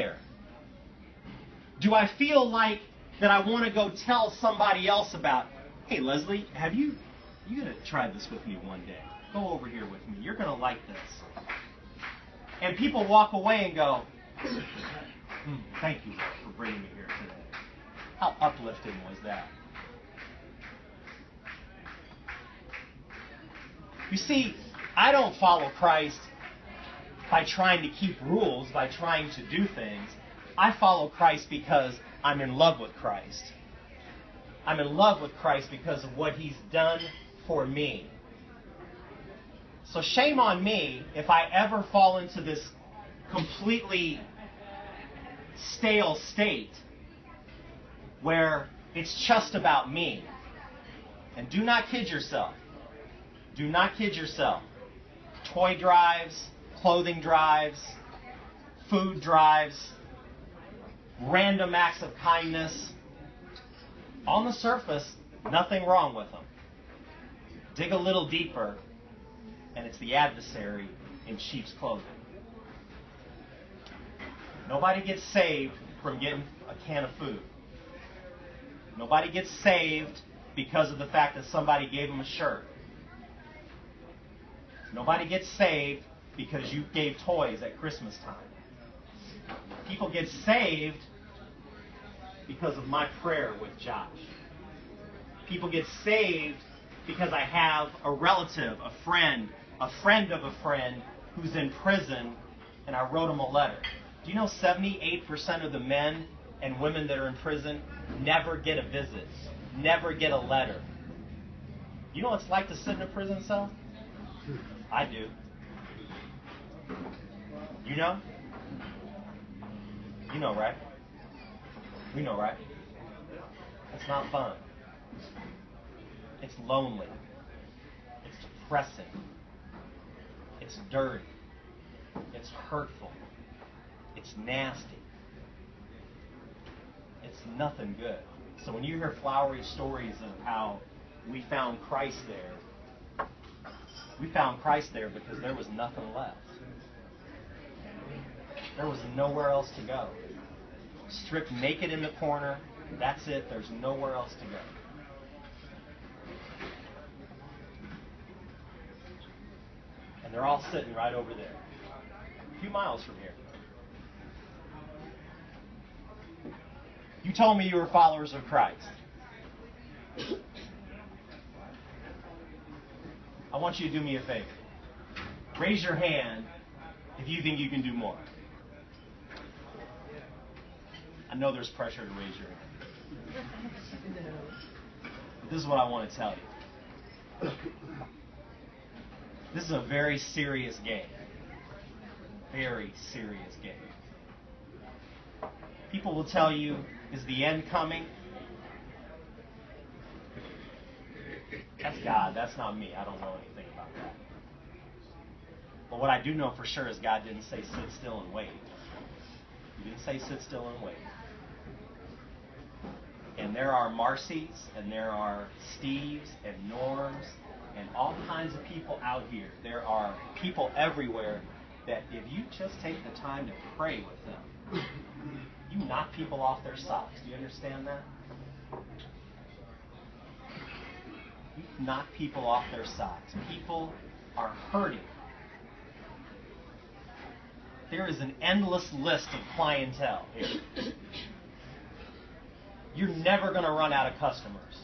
there? Do I feel like that I want to go tell somebody else about, hey, Leslie, you got to try this with me one day. Go over here with me. You're going to like this. And people walk away and go, thank you, Lord, for bringing me here today. How uplifting was that? You see, I don't follow Christ by trying to keep rules, by trying to do things. I follow Christ because I'm in love with Christ. I'm in love with Christ because of what He's done for me. So shame on me if I ever fall into this completely stale state where it's just about me. And do not kid yourself. Do not kid yourself. Toy drives, clothing drives, food drives, random acts of kindness. On the surface, nothing wrong with them. Dig a little deeper, and it's the adversary in sheep's clothing. Nobody gets saved from getting a can of food. Nobody gets saved because of the fact that somebody gave them a shirt. Nobody gets saved because you gave toys at Christmas time. People get saved because of my prayer with Josh. People get saved because I have a relative, a friend of a friend who's in prison, and I wrote him a letter. Do you know 78% of the men and women that are in prison never get a visit, never get a letter? You know what it's like to sit in a prison cell? I do. You know? You know, right? We know, right? It's not fun. It's lonely. It's depressing. It's dirty. It's hurtful. It's nasty. It's nothing good. So when you hear flowery stories of how we found Christ there, we found Christ there because there was nothing left. There was nowhere else to go. Stripped naked in the corner, that's it. There's nowhere else to go. And they're all sitting right over there, a few miles from here. You told me you were followers of Christ. I want you to do me a favor. Raise your hand if you think you can do more. I know there's pressure to raise your hand. But this is what I want to tell you. This is a very serious game. Very serious game. People will tell you, is the end coming? That's God. That's not me. I don't know anything about that. But what I do know for sure is God didn't say sit still and wait. He didn't say sit still and wait. And there are Marcys, and there are Steves, and Norms, and all kinds of people out here. There are people everywhere that if you just take the time to pray with them, you knock people off their socks. Do you understand that? You knock people off their socks. People are hurting. There is an endless list of clientele here. You're never going to run out of customers.